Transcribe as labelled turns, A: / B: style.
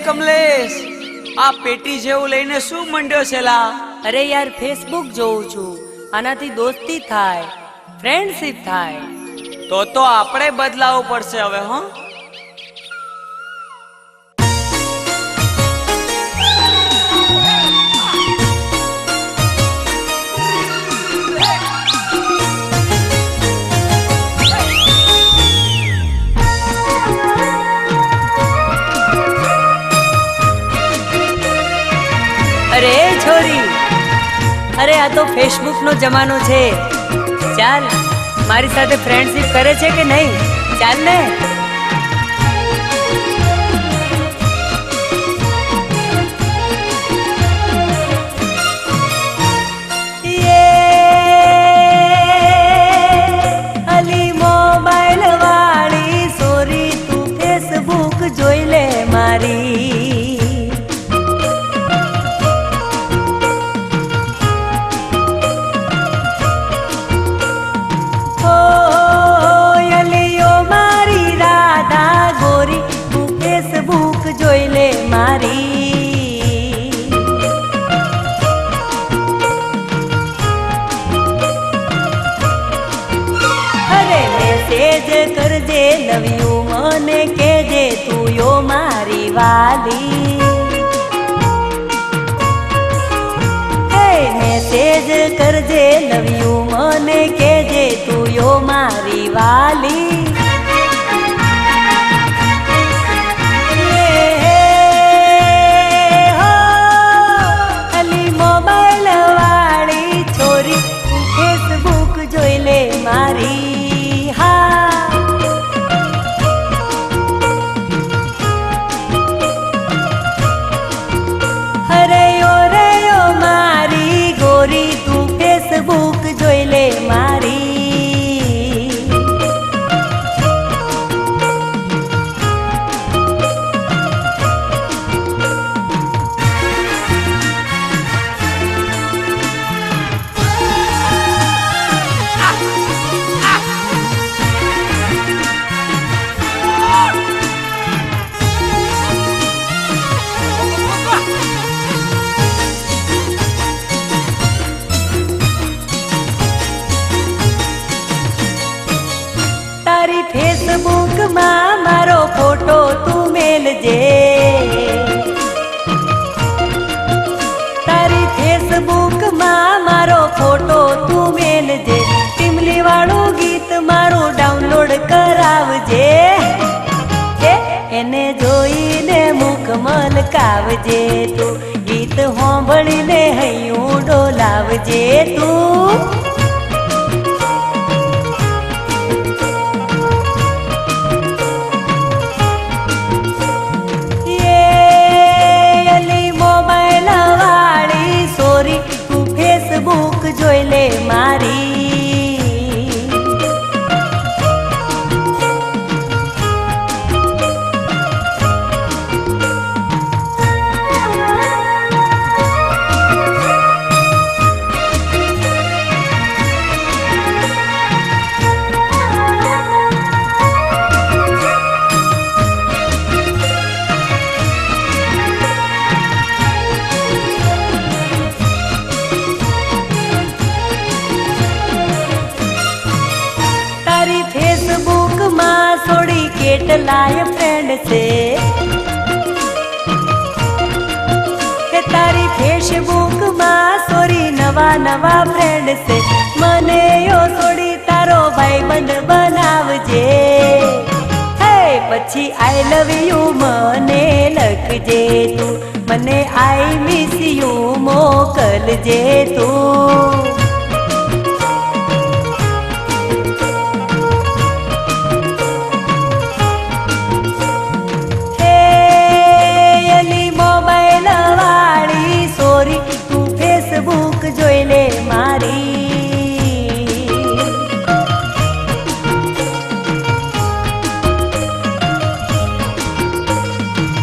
A: કમલેશ, આ પેટી જેવું લઈને શું મંડ્યો છે લા?
B: અરે યાર, ફેસબુક જોઉં છું. આનાથી દોસ્તી થાય, ફ્રેન્ડશિપ થાય.
A: તો આપણે બદલાવવું પડશે હવે. હો,
B: અરે છોરી, અરે આ તો ફેસબુક નો જમાનો છે. ચાલ, મારી સાથે ફ્રેન્ડશિપ કરે છે કે નહીં? ચાલ ને. અલી મોબાઈલ વાળી સોરી, તું ફેસબુક જોઈ લે મારી. જોઈ લે મારી. અરે મેસેજ કરજે લવ્યું મને કેજે તું યો મારી વાલી. હે મેસેજ કરજે લવ્યું મને કેજે તું યો મારી વાલી. ફેસબુક જોઈ લે મારી. તારી ફેસબુક માં મારો ફોટો તું મેલજે. તારી ફેસબુક માં મારો ફોટો તું મેલજે. ટીમલી વાળું ગીત મારું ડાઉનલોડ કરાવજે. એને જોઈને મુખ મલકાવજે તું. ગીત સાંભળીને હૈયું ડોલાવજે તું. ફેસબુક જોઈ લે મારી. ફેસબુક માં થોડી કેટલાય ફ્રેન્ડ છે. કે તારી ફેસબુક માં સોરી નવા નવા ફ્રેન્ડ છે. મને યો થોડી તારો ભાઈબંધ બનાવજે. હે પછી આઈ લવ યુ મને લખજે તું. મને આઈ મિસ યુ મોકલજે તું.